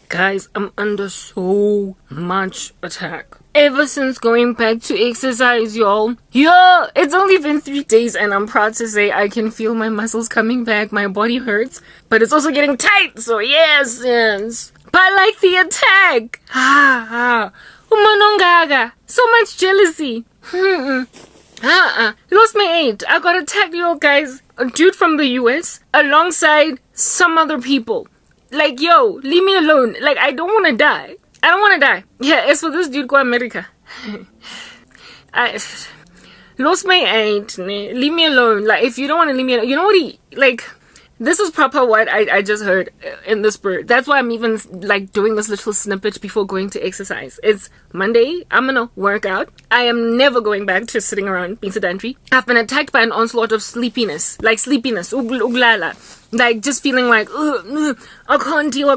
Guys, I'm under so much attack. Ever since going back to exercise, y'all. Yo, it's only been 3 days and I'm proud to say I can feel my muscles coming back. My body hurts, but it's also getting tight. So yes. But like the attack. Umanongaga. So much jealousy. Lost my 8. I got attacked, yo, guys. A dude from the US alongside some other people. Like, yo, leave me alone. Like, I don't want to die. I don't want to die. Yeah, as for this dude, go America. I lost my 8. Leave me alone. Like, if you don't want to leave me alone, you know what this is proper what I just heard in the spirit. That's why I'm even, like, doing this little snippet before going to exercise. It's Monday. I'm gonna work out. I am never going back to sitting around being sedentary. I've been attacked by an onslaught of sleepiness. Like, sleepiness. Uglala. Like, just feeling like, I can't deal.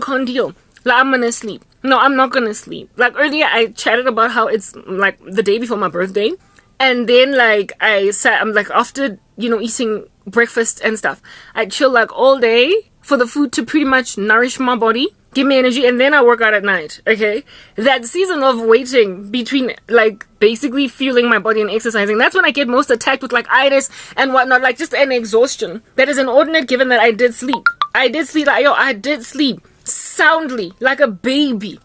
Like, I'm gonna sleep. No, I'm not gonna sleep. Like, earlier I chatted about how it's, like, the day before my birthday. And then, like, I'm like, after, eating breakfast and stuff, I chill, like, all day for the food to pretty much nourish my body, give me energy, and then I work out at night, okay? That season of waiting between, like, basically fueling my body and exercising, that's when I get most attacked with, like, itis and whatnot, like, just an exhaustion that is inordinate given that I did sleep. I did sleep soundly, like a baby.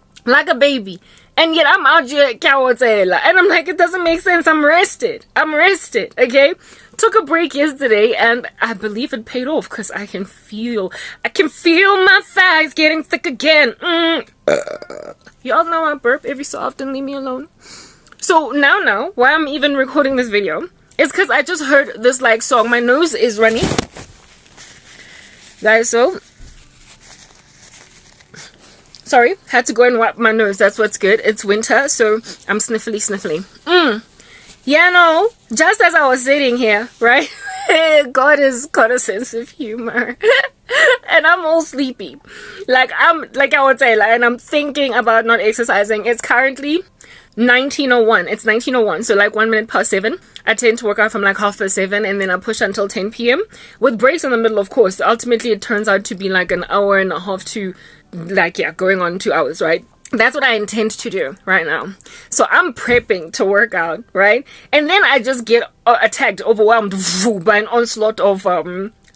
And yet I'm out here kawatela. And I'm like, it doesn't make sense. I'm rested. Okay? Took a break yesterday and I believe it paid off because I can feel my thighs getting thick again. Y'all know I burp every so often. Leave me alone. So now, why I'm even recording this video is because I just heard this, like, song. My nose is runny. Guys, so sorry, had to go and wipe my nose. That's what's good. It's winter, so I'm sniffly. Yeah, no, just as I was sitting here, right? God has got a sense of humor. And I'm all sleepy. Like I would say, and I'm thinking about not exercising. It's currently 19:01. It's 19:01, so like 1 minute past 7. I tend to work out from like 7:30, and then I push until 10 p.m. with breaks in the middle, of course. Ultimately, it turns out to be like an hour and a half to, like, yeah, going on 2 hours, right? That's what I intend to do right now. So I'm prepping to work out, right? And then I just get attacked, overwhelmed by an onslaught of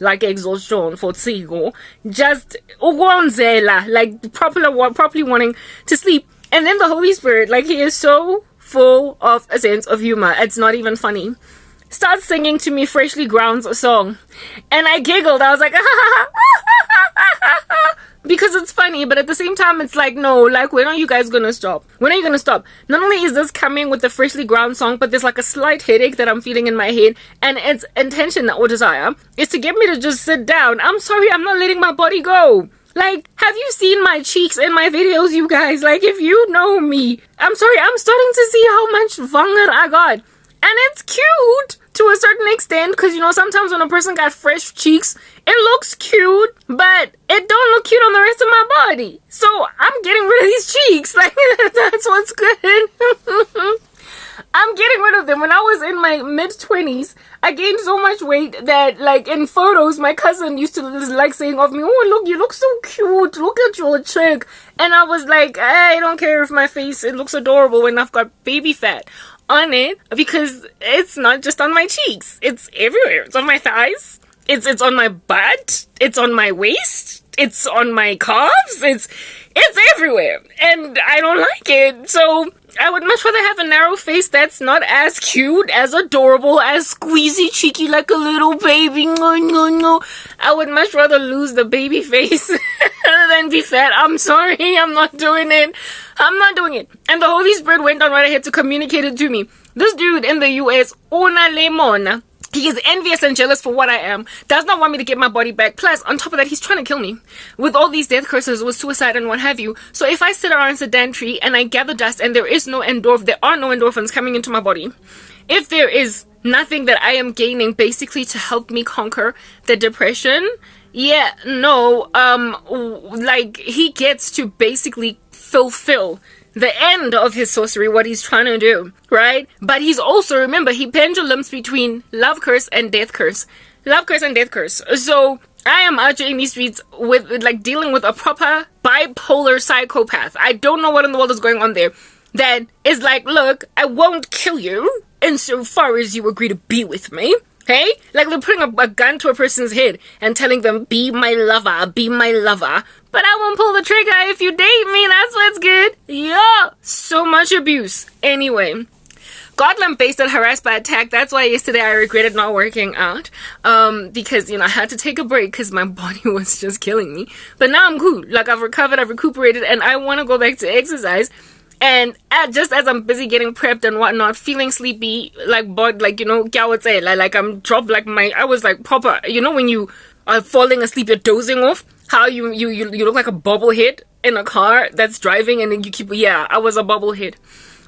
like exhaustion for tsigo, just like properly wanting to sleep. And then the Holy Spirit, like, he is so full of a sense of humor. It's not even funny. Starts singing to me Freshly Ground's song. And I giggled. I was like, because it's funny, but at the same time, it's like, no, like, when are you guys gonna stop? When are you gonna stop? Not only is this coming with the Freshly Ground song, but there's like a slight headache that I'm feeling in my head, and its intention or desire is to get me to just sit down. I'm sorry, I'm not letting my body go. Like, have you seen my cheeks in my videos, you guys? Like, if you know me, I'm sorry, I'm starting to see how much vanger I got. And it's cute to a certain extent, because, sometimes when a person got fresh cheeks, it looks cute, but it don't look cute on the rest of my body. So I'm getting rid of these cheeks. Like, that's what's good. I'm getting rid of them. When I was in my mid-20s, I gained so much weight that, like, in photos, my cousin used to, like, saying of me, oh, look, you look so cute. Look at your chick. And I was like, I don't care if my face, it looks adorable when I've got baby fat on it, because it's not just on my cheeks. It's everywhere. It's on my thighs. It's on my butt. It's on my waist. It's on my calves. It's everywhere. And I don't like it. So I would much rather have a narrow face that's not as cute, as adorable, as squeezy, cheeky like a little baby. No. I would much rather lose the baby face than be fat. I'm sorry. I'm not doing it. And the Holy Spirit went on right ahead to communicate it to me. This dude in the US, Ona Lemona, he is envious and jealous for what I am, does not want me to get my body back. Plus, on top of that, he's trying to kill me with all these death curses, with suicide and what have you. So if I sit around sedentary and I gather dust and there are no endorphins coming into my body, if there is nothing that I am gaining basically to help me conquer the depression, like, he gets to basically fulfill the end of his sorcery, what he's trying to do, right? But he's also, remember, he pendulums between love curse and death curse. So I am out here in these streets with like dealing with a proper bipolar psychopath. I don't know what in the world is going on there. That is like, look, I won't kill you insofar as you agree to be with me. Hey? Like they're putting a gun to a person's head and telling them, be my lover, be my lover. But I won't pull the trigger if you date me, that's what's good. Yeah. So much abuse. Anyway. Got lambasted, harassed by attack. That's why yesterday I regretted not working out. Because, I had to take a break because my body was just killing me. But now I'm cool. Like, I've recovered, I've recuperated, and I want to go back to exercise. And just as I'm busy getting prepped and whatnot, feeling sleepy, like, like I'm dropped, like, I was like proper, when you are falling asleep, you're dozing off, how you look like a bobblehead in a car that's driving, and then I was a bobblehead.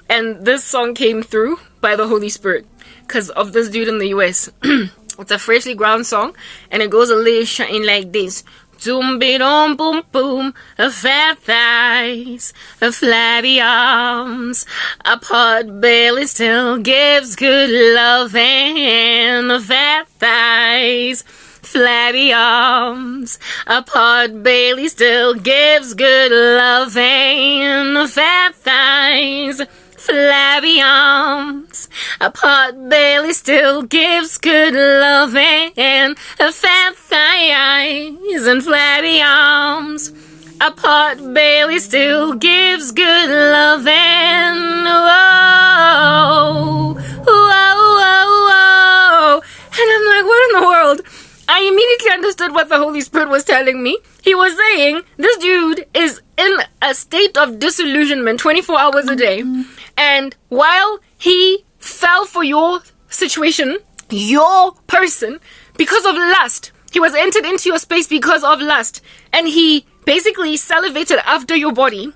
And this song came through by the Holy Spirit because of this dude in the US. It's a freshly ground song, and it goes a little something like this. Zoom-be-dum, boom, boom, a fat thighs, a flabby arms, a pot belly still gives good love, and a fat thighs, flabby arms, a pot belly still gives good love, and a fat thighs, flabby arms, a pot belly still gives good love, and a fat thighs and flabby arms, a pot belly still gives good love, and whoa, whoa, whoa, whoa. And I'm like, what in the world? I immediately understood what the Holy Spirit was telling me. He was saying, this dude is in a state of disillusionment 24 hours a day. And while he fell for your situation, your person, because of lust, he was entered into your space because of lust. And he basically salivated after your body.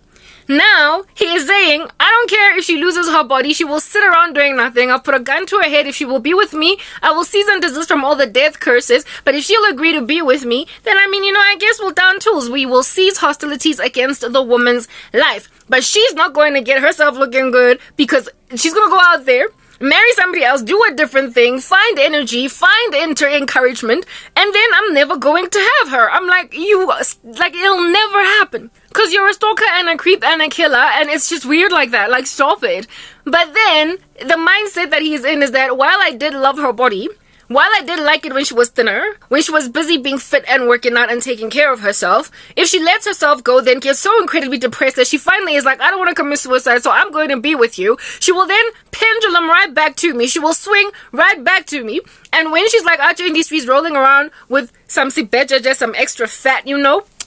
Now, he is saying, I don't care if she loses her body, she will sit around doing nothing. I'll put a gun to her head. If she will be with me, I will cease and desist from all the death curses. But if she'll agree to be with me, then I guess we'll down tools. We will cease hostilities against the woman's life. But she's not going to get herself looking good because she's going to go out there, marry somebody else, do a different thing, find energy, find encouragement, and then I'm never going to have her. I'm like, it'll never happen. Because you're a stalker and a creep and a killer, and it's just weird like that. Like, stop it. But then, the mindset that he's in is that while I did love her body, while I did like it when she was thinner, when she was busy being fit and working out and taking care of herself, if she lets herself go, then gets so incredibly depressed that she finally is like, I don't want to commit suicide, so I'm going to be with you. She will then pendulum right back to me. She will swing right back to me. And when she's like out in these streets rolling around with some sibeja, just some extra fat,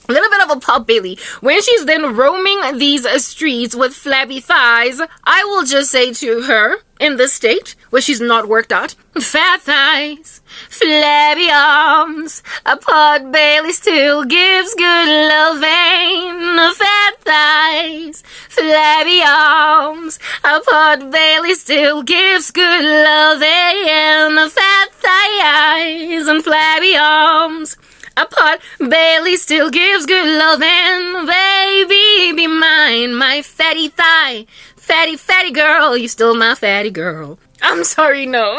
a little bit of a pot belly. When she's then roaming these streets with flabby thighs, I will just say to her, in this state, where she's not worked out, fat thighs, flabby arms, a pot belly still gives good loving. Fat thighs, flabby arms, a pot belly still gives good loving. Fat thighs and flabby arms, a pot belly still gives good loving. Baby, be mine, my fatty thigh. Fatty, fatty girl, you still my fatty girl. I'm sorry, no.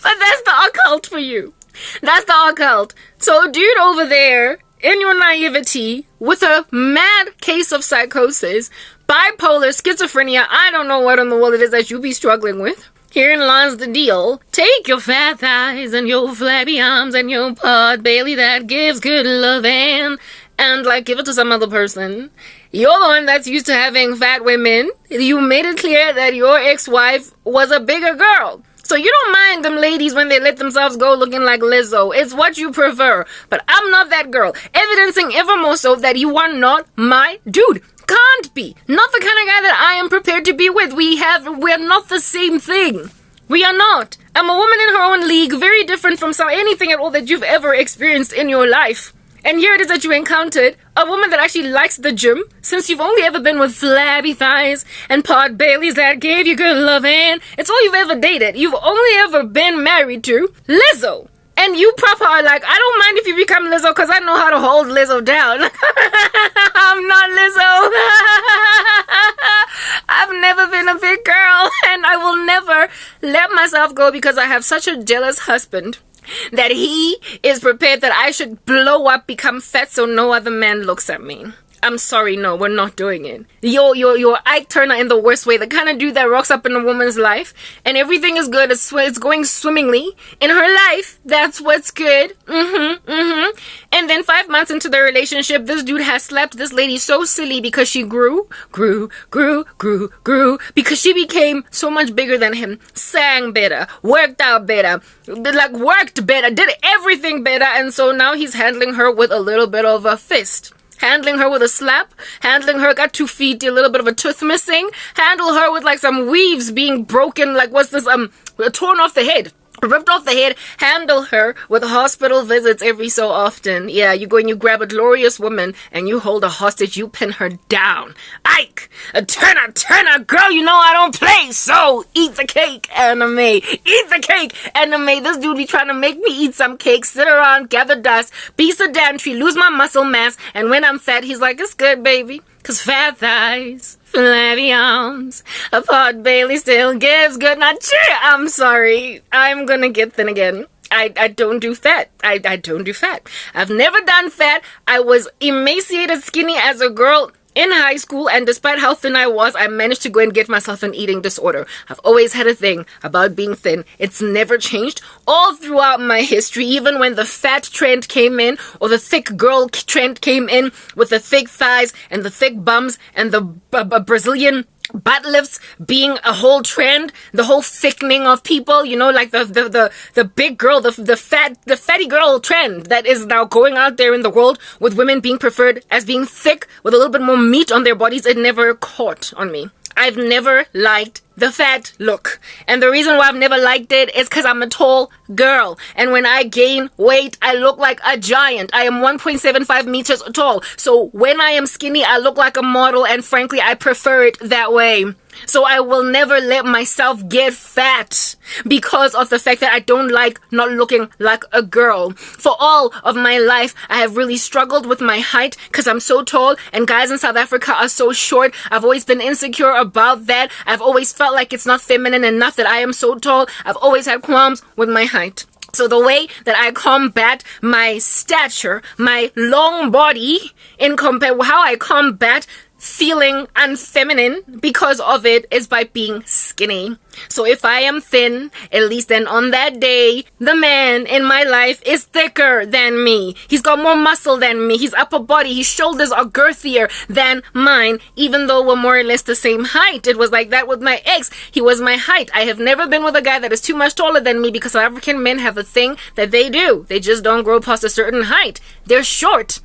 But that's the occult for you. That's the occult. So, dude over there, in your naivety, with a mad case of psychosis, bipolar, schizophrenia, I don't know what in the world it is that you be struggling with. Herein lies the deal. Take your fat thighs and your flabby arms and your pot belly that gives good loving and give it to some other person. You're the one that's used to having fat women. You made it clear that your ex-wife was a bigger girl. So you don't mind them ladies when they let themselves go looking like Lizzo. It's what you prefer. But I'm not that girl. Evidencing ever more so that you are not my dude. Can't be. Not the kind of guy that I am prepared to be with. We're not the same thing. We are not. I'm a woman in her own league, very different from anything at all that you've ever experienced in your life. And here it is that you encountered a woman that actually likes the gym, since you've only ever been with flabby thighs and pot bellies that gave you good loving. It's all you've ever dated. You've only ever been married to Lizzo. And you proper are like, I don't mind if you become Lizzo because I know how to hold Lizzo down. I'm not Lizzo. I I've never been a big girl, and I will never let myself go because I have such a jealous husband that he is prepared that I should blow up, become fat so no other man looks at me. I'm sorry, no, we're not doing it. You're Ike Turner in the worst way. The kind of dude that rocks up in a woman's life and everything is good. It's going swimmingly in her life. That's what's good. And then 5 months into the relationship, this dude has slapped this lady so silly because she grew, because she became so much bigger than him, sang better, worked out better, worked better, did everything better, and so now he's handling her with a little bit of a fist. Handling her with a slap, handling her, got 2 feet, a little bit of a tooth missing, handle her with some weaves being broken, torn off the head, ripped off the head, handle her with hospital visits every so often. Yeah, you go and you grab a glorious woman and you hold her hostage, you pin her down. Ike, Turner, girl, you know I don't play, so eat the cake, anime. Eat the cake, anime. This dude be trying to make me eat some cake, sit around, gather dust, be sedentary, lose my muscle mass, and when I'm fat, he's like, it's good, baby. Cause fat thighs, flabby arms, a pot Bailey still gives good. Not sure. I'm sorry. I'm gonna get thin again. I don't do fat. I don't do fat. I've never done fat. I was emaciated, skinny as a girl in high school, and despite how thin I was, I managed to go and get myself an eating disorder. I've always had a thing about being thin. It's never changed all throughout my history, even when the fat trend came in, or the thick girl trend came in with the thick thighs and the thick bums and the Brazilian butt lifts being a whole trend, the whole thickening of people, the big girl, the fatty girl trend that is now going out there in the world with women being preferred as being thick with a little bit more meat on their bodies. It never caught on me. I've never liked the fat look. And the reason why I've never liked it is because I'm a tall girl. And when I gain weight, I look like a giant. I am 1.75 meters tall. So when I am skinny, I look like a model. And frankly, I prefer it that way. So I will never let myself get fat because of the fact that I don't like not looking like a girl. For all of my life, I have really struggled with my height because I'm so tall and guys in South Africa are so short. I've always been insecure about that. I've always felt like it's not feminine enough that I am so tall. I've always had qualms with my height. So the way that I combat my stature, my long body, how I combat feeling unfeminine because of it is by being skinny. So if I am thin, at least then on that day, the man in my life is thicker than me. He's got more muscle than me. His upper body, his shoulders are girthier than mine, even though we're more or less the same height. It was like that with my ex. He was my height. I have never been with a guy that is too much taller than me because African men have a thing that they do. They just don't grow past a certain height. They're short.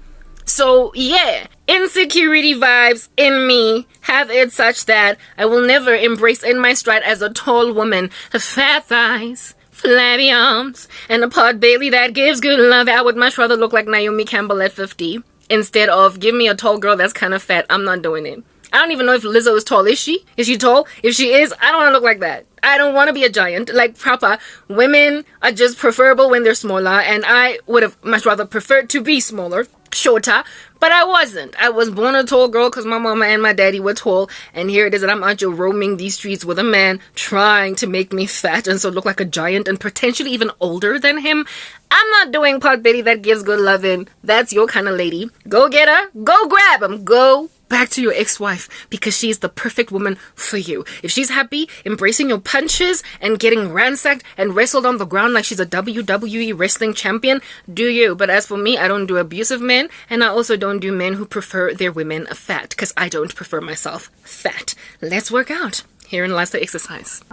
So yeah, insecurity vibes in me have it such that I will never embrace in my stride as a tall woman the fat thighs, flabby arms, and a pot Bailey that gives good love. I would much rather look like Naomi Campbell at 50 instead of give me a tall girl that's kind of fat. I'm not doing it. I don't even know if Lizzo is tall. Is she? Is she tall? If she is, I don't want to look like that. I don't want to be a giant. Like proper women are just preferable when they're smaller, and I would have much rather preferred to be smaller, shorter, but I wasn't. I was born a tall girl because my mama and my daddy were tall, and here it is that I'm out here roaming these streets with a man trying to make me fat and so look like a giant and potentially even older than him. I'm not doing pot Betty that gives good loving. That's your kind of lady. Go get her. Go grab him. Go back to your ex-wife because she's the perfect woman for you. If she's happy embracing your punches and getting ransacked and wrestled on the ground like she's a WWE wrestling champion, do you. But as for me, I don't do abusive men, and I also don't do men who prefer their women fat because I don't prefer myself fat. Let's work out. Herein lies the exercise.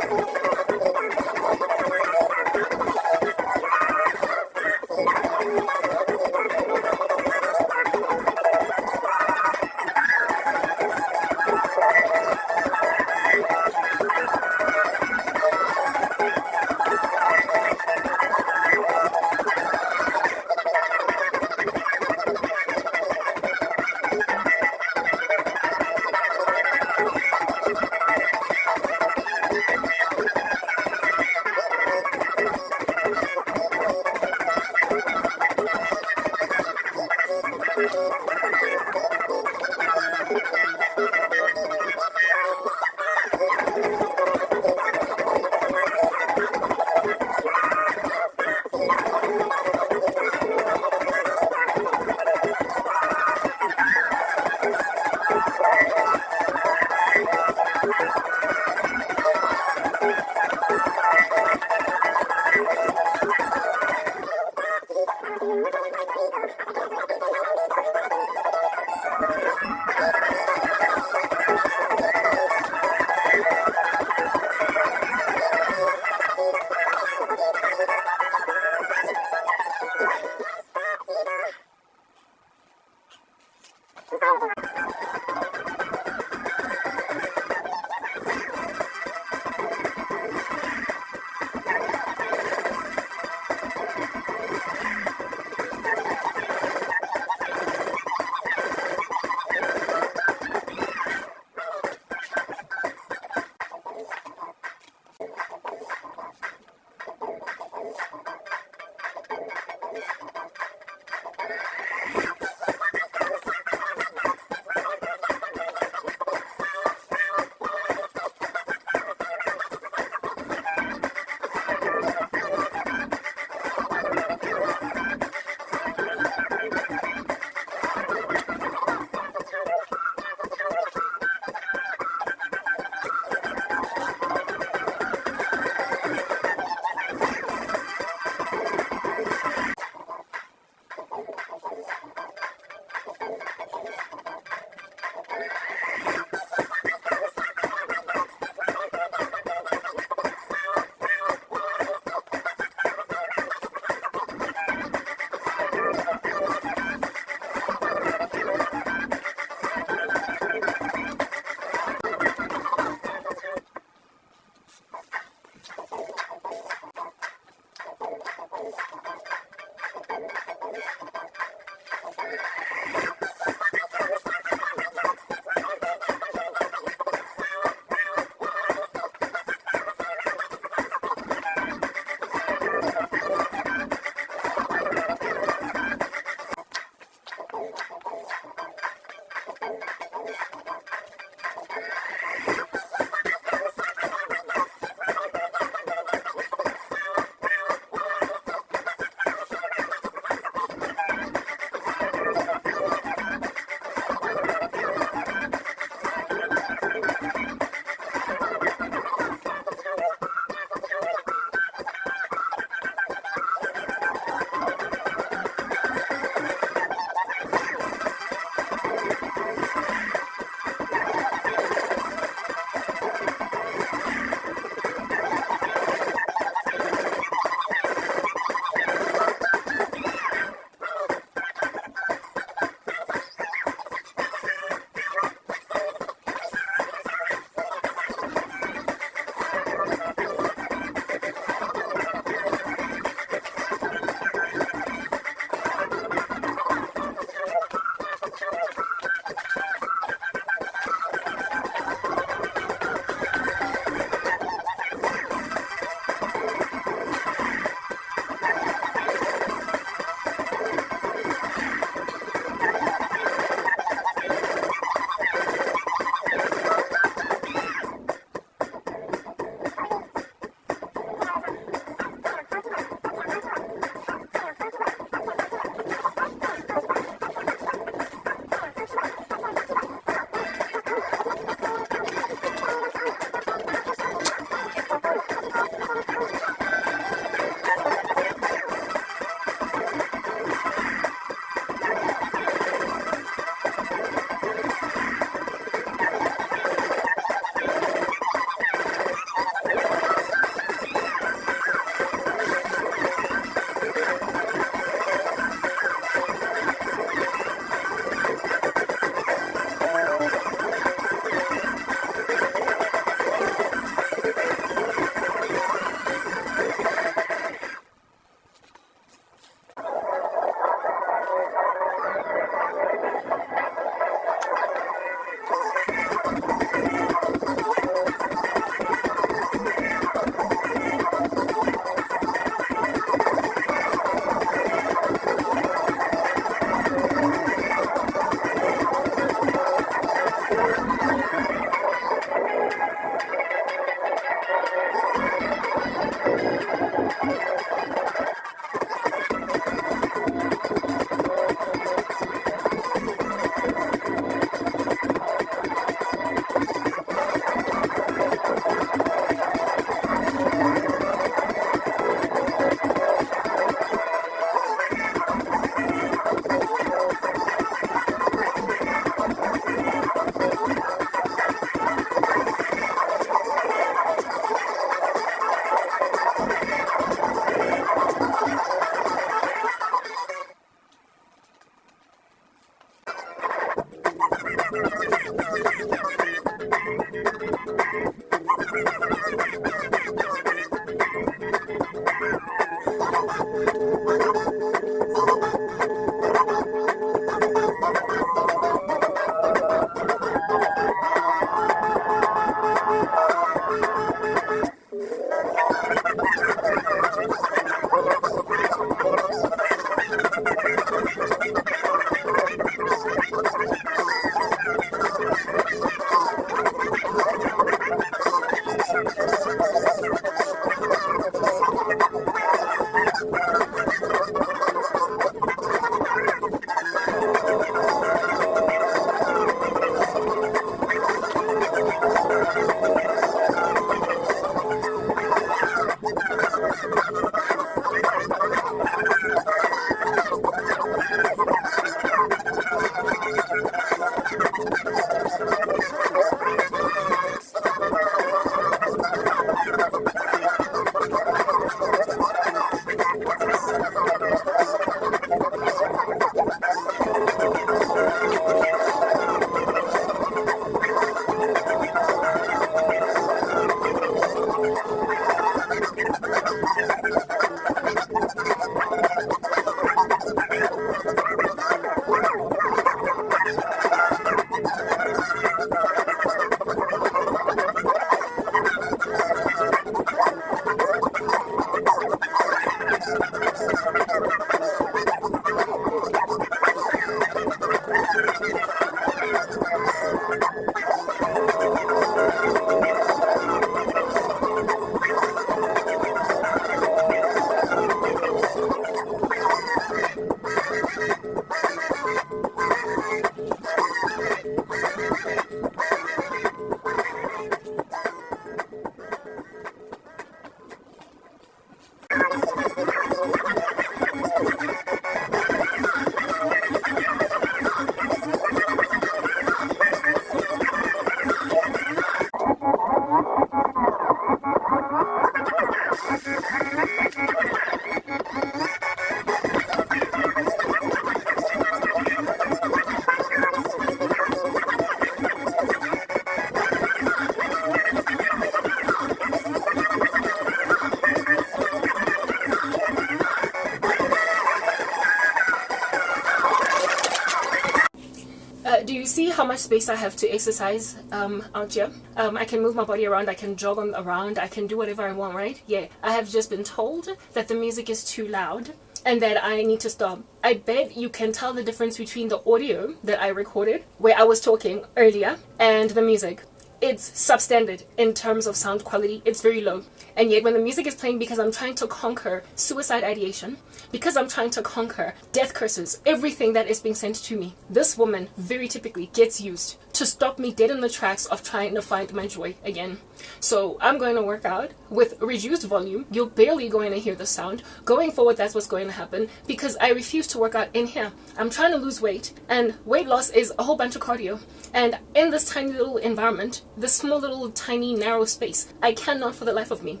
Do you see how much space I have to exercise out here? I can move my body around, I can jog around, I can do whatever I want, right? Yeah, I have just been told that the music is too loud and that I need to stop. I bet you can tell the difference between the audio that I recorded, where I was talking earlier, and the music. It's substandard in terms of sound quality. It's very low. And yet when the music is playing, because I'm trying to conquer suicide ideation, because I'm trying to conquer death curses, everything that is being sent to me, this woman very typically gets used to stop me dead in the tracks of trying to find my joy again. So I'm going to work out with reduced volume. You're barely going to hear the sound. Going forward, that's what's going to happen, because I refuse to work out in here. I'm trying to lose weight, and weight loss is a whole bunch of cardio. And in this tiny little environment, this small little tiny narrow space, I cannot for the life of me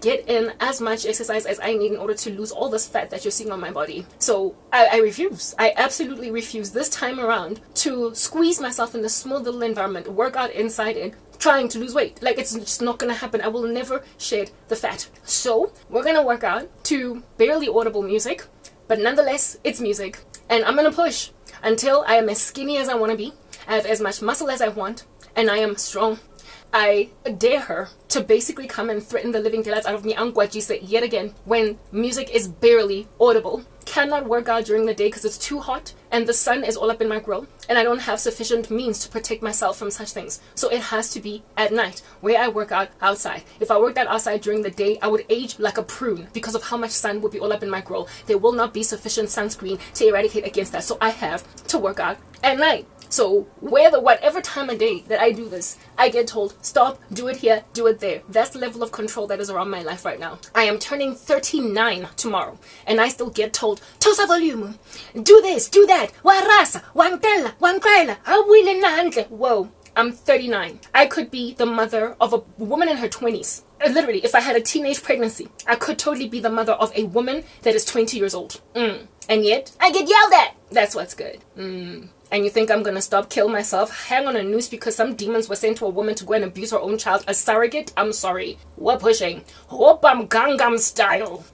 get in as much exercise as I need in order to lose all this fat that you're seeing on my body. So I refuse. I absolutely refuse this time around to squeeze myself in this small little environment, work out inside it, trying to lose weight. Like, it's just not gonna happen. I will never shed the fat. So we're gonna work out to barely audible music, but nonetheless it's music, and I'm gonna push until I am as skinny as I want to be, I have as much muscle as I want, and I am strong. I dare her to basically come and threaten the living daylights out of me yet again when music is barely audible. Cannot work out during the day because it's too hot and the sun is all up in my grill, and I don't have sufficient means to protect myself from such things. So it has to be at night, where I work out outside. If I worked out outside during the day, I would age like a prune because of how much sun would be all up in my grill. There will not be sufficient sunscreen to eradicate against that. So I have to work out at night. So whatever time of day that I do this, I get told, stop, do it here, do it there. That's the level of control that is around my life right now. I am turning 39 tomorrow, and I still get told, tosa volume, do this, do that, warasa, wantela, wankaila, awile na handle. Whoa, I'm 39. I could be the mother of a woman in her 20s. Literally, if I had a teenage pregnancy, I could totally be the mother of a woman that is 20 years old. And yet, I get yelled at. That's what's good. and you think I'm gonna stop, kill myself, hang on a noose because some demons were sent to a woman to go and abuse her own child, a surrogate? I'm sorry. We're pushing. Hope I'm Gangnam style.